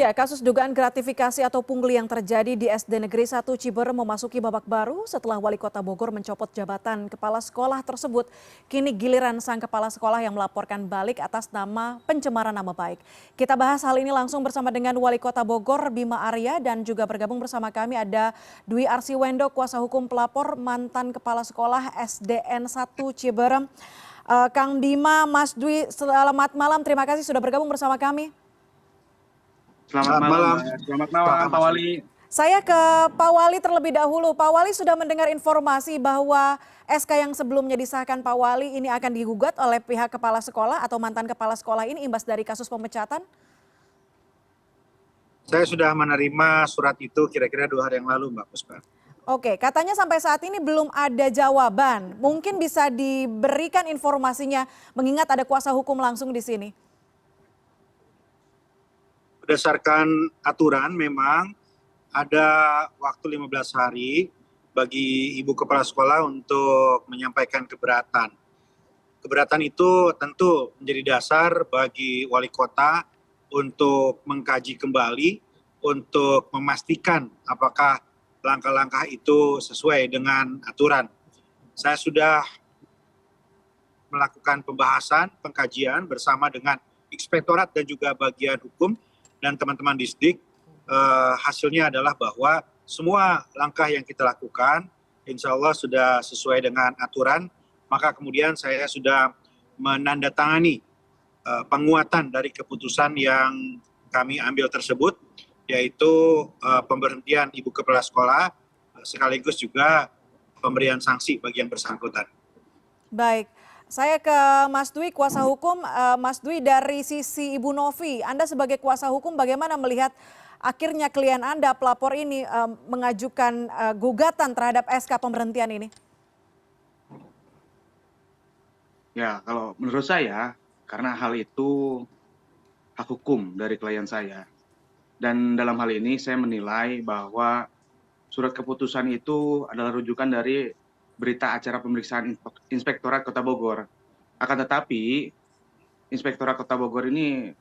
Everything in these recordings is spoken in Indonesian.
Ya, kasus dugaan gratifikasi atau pungli yang terjadi di SD Negeri 1 Ciberem memasuki babak baru setelah Wali Kota Bogor mencopot jabatan kepala sekolah tersebut. Kini giliran sang kepala sekolah yang melaporkan balik atas nama pencemaran nama baik. Kita bahas hal ini langsung bersama dengan Wali Kota Bogor Bima Arya dan juga bergabung bersama kami ada Dwi Arsiwendo, kuasa hukum pelapor mantan kepala sekolah SDN 1 Ciberem. Kang Bima, Mas Dwi, selamat malam. Terima kasih sudah bergabung bersama kami. Selamat malam, selamat malam Pak Wali. Saya ke Pak Wali terlebih dahulu. Pak Wali sudah mendengar informasi bahwa SK yang sebelumnya disahkan Pak Wali ini akan digugat oleh pihak kepala sekolah atau mantan kepala sekolah ini imbas dari kasus pemecatan? Saya sudah menerima surat itu kira-kira 2 hari yang lalu, Mbak Puspa. Oke, katanya sampai saat ini belum ada jawaban. Mungkin bisa diberikan informasinya mengingat ada kuasa hukum langsung di sini. Berdasarkan aturan memang ada waktu 15 hari bagi Ibu Kepala Sekolah untuk menyampaikan keberatan. Keberatan itu tentu menjadi dasar bagi Wali Kota untuk mengkaji kembali, untuk memastikan apakah langkah-langkah itu sesuai dengan aturan. Saya sudah melakukan pembahasan, pengkajian bersama dengan Inspektorat dan juga bagian hukum dan teman-teman Disdik. Hasilnya adalah bahwa semua langkah yang kita lakukan insya Allah sudah sesuai dengan aturan, maka kemudian saya sudah menandatangani penguatan dari keputusan yang kami ambil tersebut, yaitu pemberhentian Ibu Kepala Sekolah sekaligus juga pemberian sanksi bagi yang bersangkutan. Baik. Saya ke Mas Dwi, kuasa hukum. Mas Dwi, dari sisi Ibu Novi, Anda sebagai kuasa hukum bagaimana melihat akhirnya klien Anda, pelapor ini mengajukan gugatan terhadap SK pemberhentian ini? Ya, kalau menurut saya, karena hal itu hak hukum dari klien saya. Dan dalam hal ini saya menilai bahwa surat keputusan itu adalah rujukan dari berita acara pemeriksaan Inspektorat Kota Bogor. Akan tetapi, Inspektorat Kota Bogor ini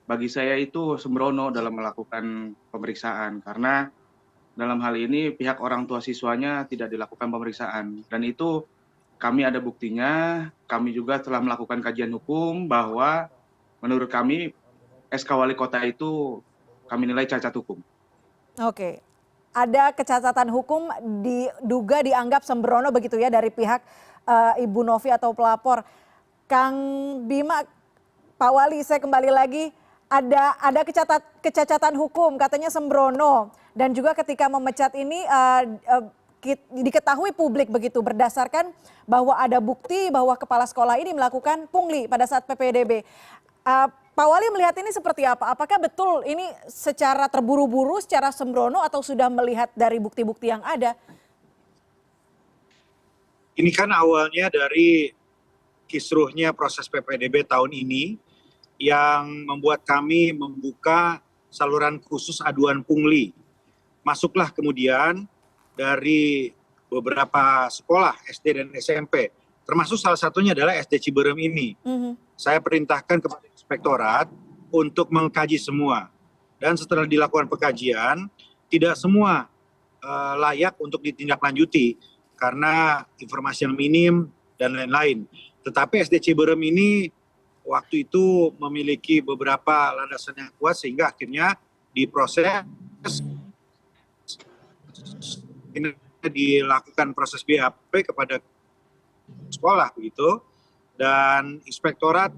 bagi saya itu sembrono dalam melakukan pemeriksaan. Karena dalam hal ini pihak orang tua siswanya tidak dilakukan pemeriksaan. Dan itu kami ada buktinya, kami juga telah melakukan kajian hukum bahwa menurut kami SK Wali Kota itu kami nilai cacat hukum. Oke. Ada kecacatan hukum diduga dianggap sembrono begitu ya dari pihak Ibu Novi atau pelapor. Kang Bima, Pak Wali, saya kembali lagi, ada kecacatan hukum katanya sembrono dan juga ketika memecat ini diketahui publik begitu berdasarkan bahwa ada bukti bahwa kepala sekolah ini melakukan pungli pada saat PPDB. Pak Wali melihat ini seperti apa? Apakah betul ini secara terburu-buru, secara sembrono atau sudah melihat dari bukti-bukti yang ada? Ini kan awalnya dari kisruhnya proses PPDB tahun ini yang membuat kami membuka saluran khusus aduan pungli. Masuklah kemudian dari beberapa sekolah SD dan SMP, termasuk salah satunya adalah SD Ciberem ini. Saya perintahkan kepada Inspektorat untuk mengkaji semua. Dan setelah dilakukan pengkajian, tidak semua layak untuk ditindaklanjuti karena informasi yang minim dan lain-lain. Tetapi SD Ciberem ini waktu itu memiliki beberapa landasan yang kuat sehingga akhirnya diproses, ini dilakukan proses BAP kepada sekolah begitu, dan Inspektorat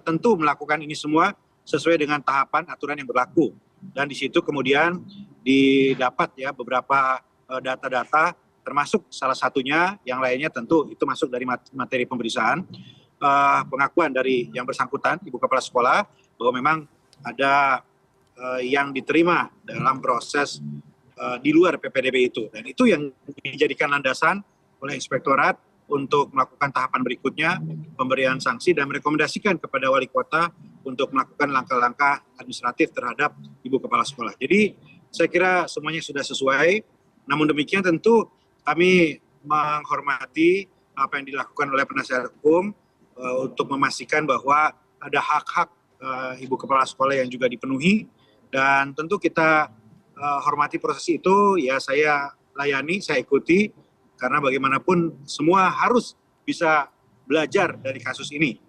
tentu melakukan ini semua sesuai dengan tahapan aturan yang berlaku. Dan di situ kemudian didapat ya beberapa data-data, termasuk salah satunya, yang lainnya tentu itu masuk dari materi pemeriksaan, pengakuan dari yang bersangkutan, Ibu Kepala Sekolah, bahwa memang ada yang diterima dalam proses di luar PPDB itu. Dan itu yang dijadikan landasan oleh Inspektorat untuk melakukan tahapan berikutnya, pemberian sanksi dan merekomendasikan kepada Wali Kota untuk melakukan langkah-langkah administratif terhadap Ibu Kepala Sekolah. Jadi saya kira semuanya sudah sesuai, namun demikian tentu kami menghormati apa yang dilakukan oleh penasihat hukum untuk memastikan bahwa ada hak-hak Ibu Kepala Sekolah yang juga dipenuhi, Dan tentu kita hormati proses itu, ya saya layani, saya ikuti, karena bagaimanapun semua harus bisa belajar dari kasus ini.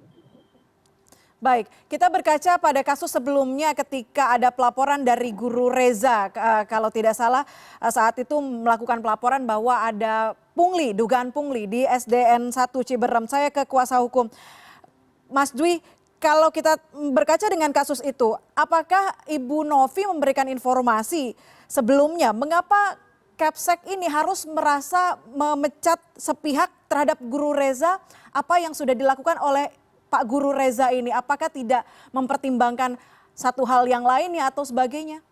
Baik, kita berkaca pada kasus sebelumnya ketika ada pelaporan dari Guru Reza, kalau tidak salah saat itu melakukan pelaporan bahwa ada pungli, dugaan pungli di SDN 1 Ciberem. Saya ke kuasa hukum. Mas Dwi, kalau kita berkaca dengan kasus itu, apakah Ibu Novi memberikan informasi sebelumnya mengapa Kepsek ini harus merasa memecat sepihak terhadap Guru Reza? Apa yang sudah dilakukan oleh Pak Guru Reza ini? Apakah tidak mempertimbangkan satu hal yang lainnya atau sebagainya?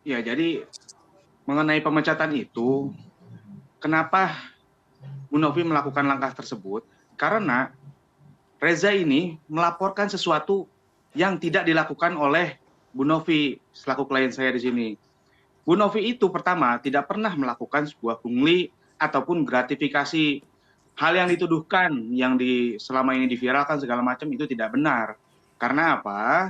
Ya, jadi mengenai pemecatan itu, kenapa Bu Novi melakukan langkah tersebut? Karena Reza ini melaporkan sesuatu yang tidak dilakukan oleh Bu Novi selaku klien saya di sini. Bu Novi itu pertama tidak pernah melakukan sebuah pungli ataupun gratifikasi. Hal yang dituduhkan, yang selama ini diviralkan segala macam itu tidak benar. Karena apa?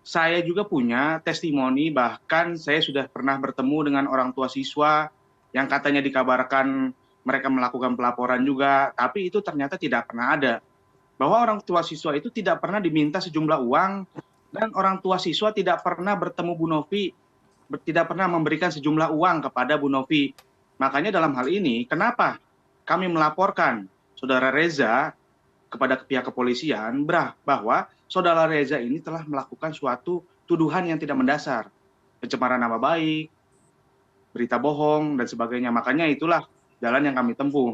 Saya juga punya testimoni, bahkan saya sudah pernah bertemu dengan orang tua siswa yang katanya dikabarkan mereka melakukan pelaporan juga, tapi itu ternyata tidak pernah ada. Bahwa orang tua siswa itu tidak pernah diminta sejumlah uang, dan orang tua siswa tidak pernah bertemu Bu Novi, tidak pernah memberikan sejumlah uang kepada Bu Novi. Makanya dalam hal ini, kenapa kami melaporkan Saudara Reza kepada pihak kepolisian bahwa Saudara Reza ini telah melakukan suatu tuduhan yang tidak mendasar, pencemaran nama baik, berita bohong, dan sebagainya. Makanya itulah jalan yang kami tempuh.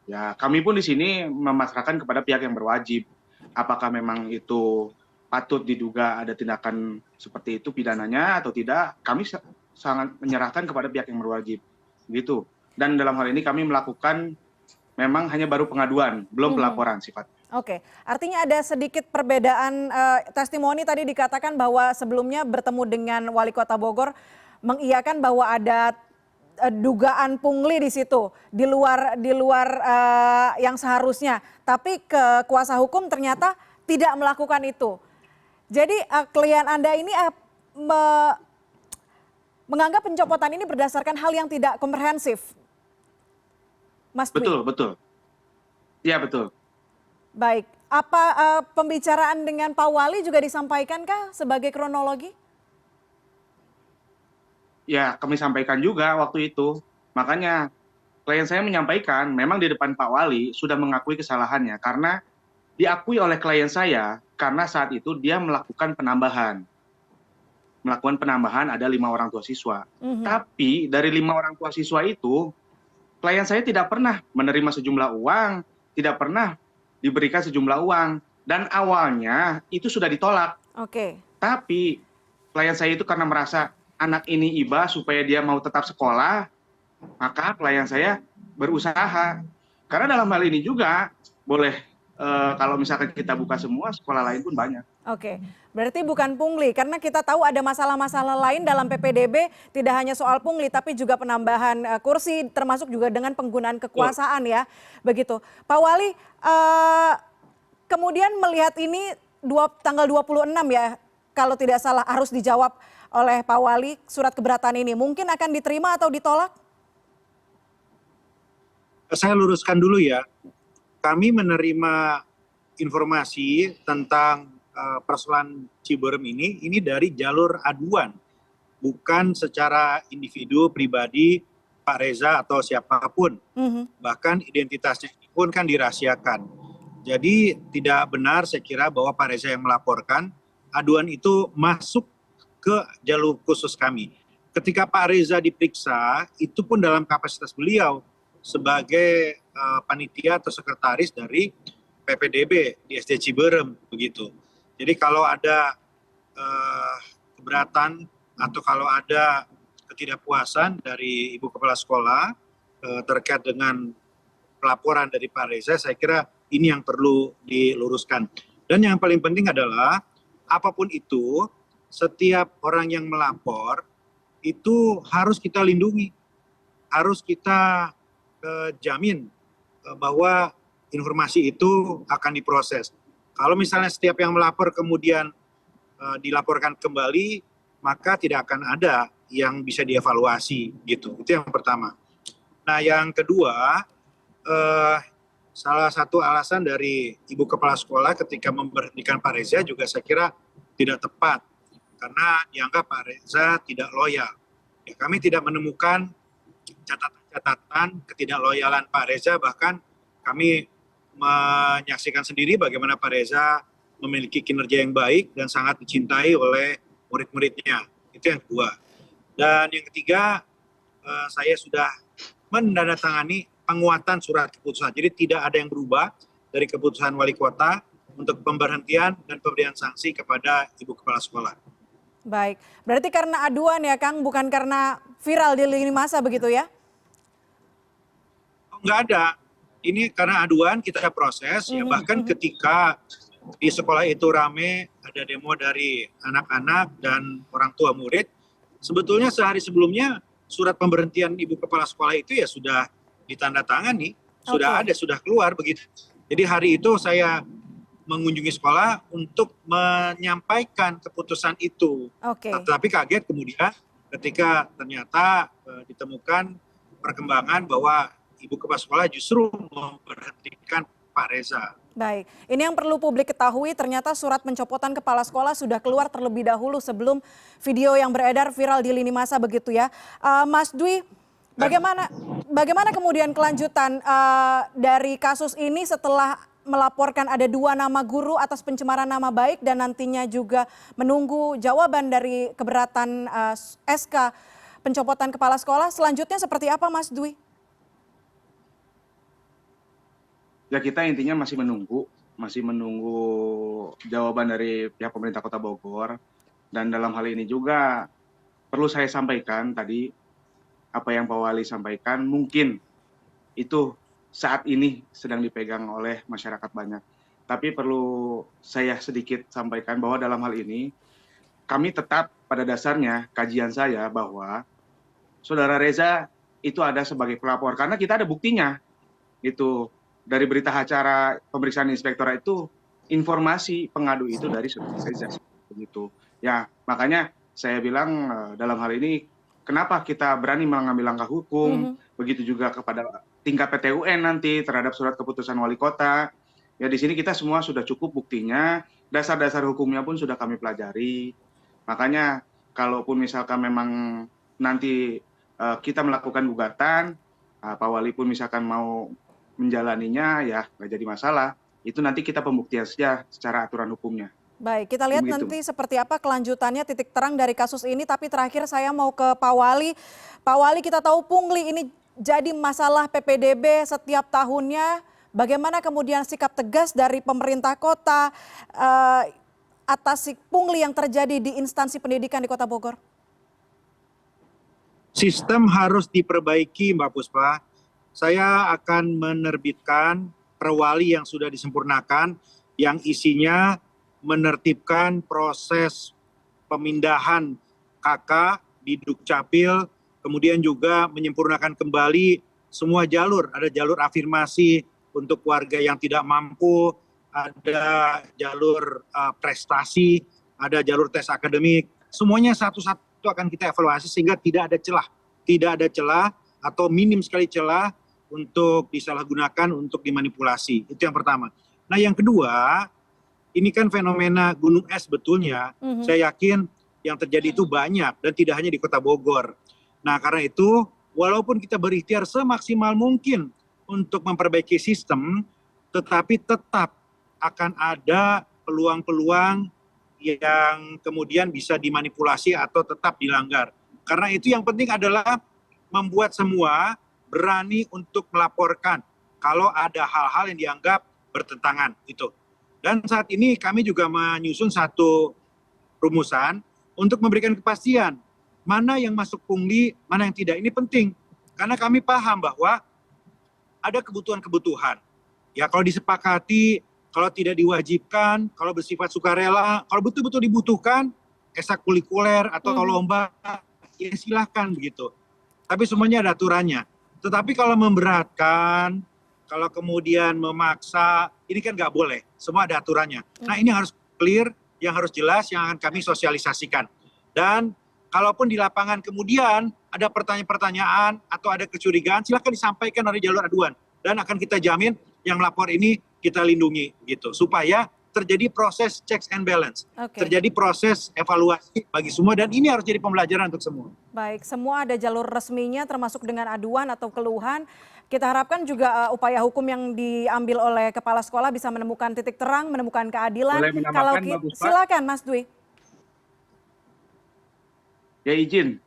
Ya, kami pun di sini memasrahkan kepada pihak yang berwajib. Apakah memang itu patut diduga ada tindakan seperti itu pidananya atau tidak, kami sangat menyerahkan kepada pihak yang berwajib. Gitu. Dan dalam hal ini kami melakukan memang hanya baru pengaduan, belum pelaporan sifatnya. Oke, artinya ada sedikit perbedaan testimoni tadi dikatakan bahwa sebelumnya bertemu dengan Wali Kota Bogor mengiyakan bahwa ada dugaan pungli di situ di luar yang seharusnya, tapi ke kuasa hukum ternyata tidak melakukan itu. Jadi klien Anda ini menganggap pencopotan ini berdasarkan hal yang tidak komprehensif, Mas Dwi. Betul. Iya, betul. Baik, apa pembicaraan dengan Pak Wali juga disampaikankah sebagai kronologi? Ya, kami sampaikan juga waktu itu. Makanya klien saya menyampaikan memang di depan Pak Wali sudah mengakui kesalahannya karena diakui oleh klien saya karena saat itu dia melakukan penambahan. Melakukan penambahan ada 5 orang tua siswa. Tapi dari 5 orang tua siswa itu, klien saya tidak pernah menerima sejumlah uang, tidak pernah diberikan sejumlah uang. Dan awalnya itu sudah ditolak. Oke. Tapi klien saya itu karena merasa anak ini iba supaya dia mau tetap sekolah, maka klien saya berusaha. Karena dalam hal ini juga boleh kalau misalkan kita buka semua, sekolah lain pun banyak. Oke, berarti bukan pungli karena kita tahu ada masalah-masalah lain dalam PPDB, tidak hanya soal pungli tapi juga penambahan kursi termasuk juga dengan penggunaan kekuasaan ya. Begitu. Pak Wali, kemudian melihat ini tanggal 26 ya, kalau tidak salah harus dijawab oleh Pak Wali surat keberatan ini. Mungkin akan diterima atau ditolak? Saya luruskan dulu ya. Kami menerima informasi tentang persoalan Ciberem ini dari jalur aduan, bukan secara individu pribadi Pak Reza atau siapapun. Bahkan identitasnya pun kan dirahasiakan. Jadi tidak benar saya kira bahwa Pak Reza yang melaporkan, aduan itu masuk ke jalur khusus kami. Ketika Pak Reza diperiksa, itu pun dalam kapasitas beliau sebagai panitia atau sekretaris dari PPDB di SD Ciberem begitu. Jadi kalau ada keberatan atau kalau ada ketidakpuasan dari Ibu Kepala Sekolah terkait dengan pelaporan dari Pak Reza, saya kira ini yang perlu diluruskan. Dan yang paling penting adalah apapun itu, setiap orang yang melapor itu harus kita lindungi, harus kita jamin bahwa informasi itu akan diproses. Kalau misalnya setiap yang melapor kemudian dilaporkan kembali, maka tidak akan ada yang bisa dievaluasi gitu. Itu yang pertama. Nah, yang kedua, salah satu alasan dari Ibu Kepala Sekolah ketika memberhentikan Pak Reza juga saya kira tidak tepat karena dianggap Pak Reza tidak loyal. Ya, kami tidak menemukan catatan-catatan ketidakloyalan Pak Reza, bahkan kami menyaksikan sendiri bagaimana Pak Reza memiliki kinerja yang baik dan sangat dicintai oleh murid-muridnya. Itu yang kedua. Dan yang ketiga, saya sudah menandatangani penguatan surat keputusan. Jadi tidak ada yang berubah dari keputusan wali kota untuk pemberhentian dan pemberian sanksi kepada Ibu Kepala Sekolah. Baik, berarti karena aduan ya Kang, bukan karena viral di lini masa begitu ya? Enggak ada. Ini karena aduan kita proses, ya bahkan ketika di sekolah itu rame, ada demo dari anak-anak dan orang tua murid, sebetulnya sehari sebelumnya surat pemberhentian Ibu Kepala Sekolah itu ya sudah ditandatangani, sudah ada, sudah keluar begitu. Jadi hari itu saya mengunjungi sekolah untuk menyampaikan keputusan itu. Tetapi kaget kemudian ketika ternyata ditemukan perkembangan bahwa Ibu Kepala Sekolah justru memberhentikan Pak Reza. Baik, ini yang perlu publik ketahui, ternyata surat pencopotan kepala sekolah sudah keluar terlebih dahulu sebelum video yang beredar viral di lini masa begitu ya. Mas Dwi, bagaimana kemudian kelanjutan dari kasus ini setelah melaporkan ada 2 nama guru atas pencemaran nama baik dan nantinya juga menunggu jawaban dari keberatan SK pencopotan kepala sekolah, selanjutnya seperti apa Mas Dwi? Ya kita intinya masih menunggu jawaban dari pihak pemerintah Kota Bogor, dan dalam hal ini juga perlu saya sampaikan tadi apa yang Pak Wali sampaikan mungkin itu saat ini sedang dipegang oleh masyarakat banyak, tapi perlu saya sedikit sampaikan bahwa dalam hal ini kami tetap pada dasarnya kajian saya bahwa Saudara Reza itu ada sebagai pelapor karena kita ada buktinya itu. Dari berita acara pemeriksaan inspektorat itu informasi pengadu itu dari Saudara Reza begitu. Ya, makanya saya bilang dalam hal ini kenapa kita berani mengambil langkah hukum, begitu juga kepada tingkat PT UN nanti terhadap surat keputusan wali kota. Ya di sini kita semua sudah cukup buktinya, dasar-dasar hukumnya pun sudah kami pelajari. Makanya kalaupun misalkan memang nanti kita melakukan gugatan, Pak Wali pun misalkan mau menjalaninya ya nggak jadi masalah, itu nanti kita pembuktian saja secara aturan hukumnya. Baik, kita lihat nanti seperti apa kelanjutannya, titik terang dari kasus ini. Tapi terakhir saya mau ke Pak Wali. Pak Wali, kita tahu pungli ini jadi masalah PPDB setiap tahunnya. Bagaimana kemudian sikap tegas dari pemerintah kota atas pungli yang terjadi di instansi pendidikan di Kota Bogor? Sistem harus diperbaiki, Mbak Puspa. Saya akan menerbitkan perwali yang sudah disempurnakan yang isinya menertibkan proses pemindahan KK di Dukcapil, kemudian juga menyempurnakan kembali semua jalur. Ada jalur afirmasi untuk warga yang tidak mampu, ada jalur prestasi, ada jalur tes akademik. Semuanya satu-satu akan kita evaluasi sehingga tidak ada celah atau minim sekali celah untuk disalahgunakan, untuk dimanipulasi. Itu yang pertama. Nah yang kedua, ini kan fenomena gunung es betulnya. Saya yakin yang terjadi itu banyak dan tidak hanya di Kota Bogor. Nah karena itu, walaupun kita berikhtiar semaksimal mungkin untuk memperbaiki sistem, tetapi tetap akan ada peluang-peluang yang kemudian bisa dimanipulasi atau tetap dilanggar. Karena itu yang penting adalah membuat semua berani untuk melaporkan kalau ada hal-hal yang dianggap bertentangan itu. Dan saat ini kami juga menyusun satu rumusan untuk memberikan kepastian mana yang masuk pungli, mana yang tidak. Ini penting karena kami paham bahwa ada kebutuhan-kebutuhan. Ya kalau disepakati, kalau tidak diwajibkan, kalau bersifat sukarela, kalau betul-betul dibutuhkan, ekstrakurikuler atau lomba, ya silahkan begitu. Tapi semuanya ada aturannya. Tetapi kalau memberatkan, kalau kemudian memaksa, ini kan nggak boleh. Semua ada aturannya. Nah ini harus clear, yang harus jelas, yang akan kami sosialisasikan. Dan kalaupun di lapangan kemudian ada pertanyaan-pertanyaan atau ada kecurigaan, silakan disampaikan dari jalur aduan. Dan akan kita jamin yang melapor ini kita lindungi gitu. Supaya terjadi proses checks and balance, terjadi proses evaluasi bagi semua, dan ini harus jadi pembelajaran untuk semua. Baik, semua ada jalur resminya termasuk dengan aduan atau keluhan. Kita harapkan juga upaya hukum yang diambil oleh kepala sekolah bisa menemukan titik terang, menemukan keadilan. Kalau silakan Mas Dwi. Ya izin,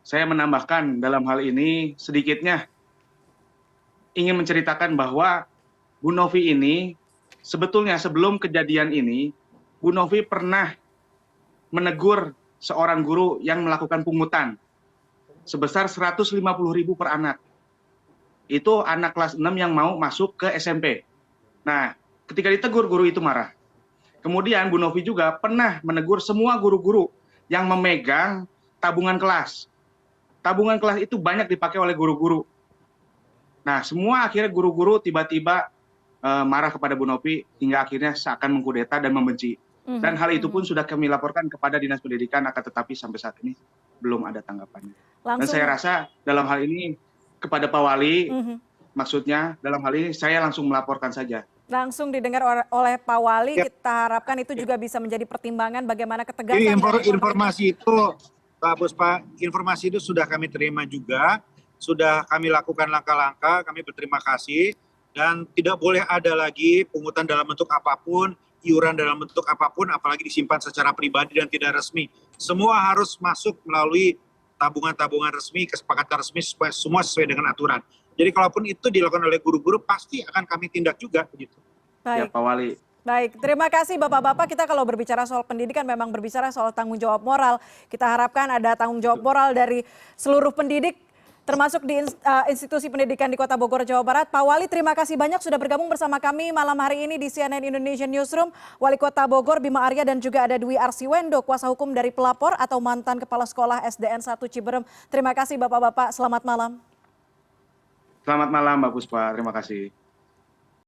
saya menambahkan dalam hal ini sedikitnya ingin menceritakan bahwa Bu Novi ini sebetulnya sebelum kejadian ini, Bu Novi pernah menegur seorang guru yang melakukan pungutan sebesar 150.000 per anak. Itu anak kelas 6 yang mau masuk ke SMP. Nah, ketika ditegur, guru itu marah. Kemudian Bu Novi juga pernah menegur semua guru-guru yang memegang tabungan kelas. Tabungan kelas itu banyak dipakai oleh guru-guru. Nah, semua akhirnya guru-guru tiba-tiba marah kepada Bu Novi hingga akhirnya seakan mengkudeta dan membenci. Dan hal itu pun sudah kami laporkan kepada Dinas Pendidikan, akan tetapi sampai saat ini belum ada tanggapannya. Dan saya rasa dalam hal ini kepada Pak Wali, maksudnya dalam hal ini saya langsung melaporkan saja. Langsung didengar oleh Pak Wali, kita harapkan itu juga bisa menjadi pertimbangan bagaimana ketegasan. Informasi itu, Pak Puspa, informasi itu sudah kami terima juga, sudah kami lakukan langkah-langkah, kami berterima kasih. Dan tidak boleh ada lagi pungutan dalam bentuk apapun, iuran dalam bentuk apapun, apalagi disimpan secara pribadi dan tidak resmi. Semua harus masuk melalui tabungan-tabungan resmi, kesepakatan resmi, semua sesuai dengan aturan. Jadi kalaupun itu dilakukan oleh guru-guru, pasti akan kami tindak juga. Begitu. Baik. Ya Pak Wali. Baik, terima kasih Bapak-Bapak. Kita kalau berbicara soal pendidikan memang berbicara soal tanggung jawab moral. Kita harapkan ada tanggung jawab moral dari seluruh pendidik, termasuk di institusi pendidikan di Kota Bogor, Jawa Barat. Pak Wali, terima kasih banyak sudah bergabung bersama kami malam hari ini di CNN Indonesian Newsroom. Wali Kota Bogor, Bima Arya, dan juga ada Dwi Arsiwendo, kuasa hukum dari pelapor atau mantan Kepala Sekolah SDN 1 Ciberem. Terima kasih Bapak-Bapak, selamat malam. Selamat malam Mbak Puspa, terima kasih.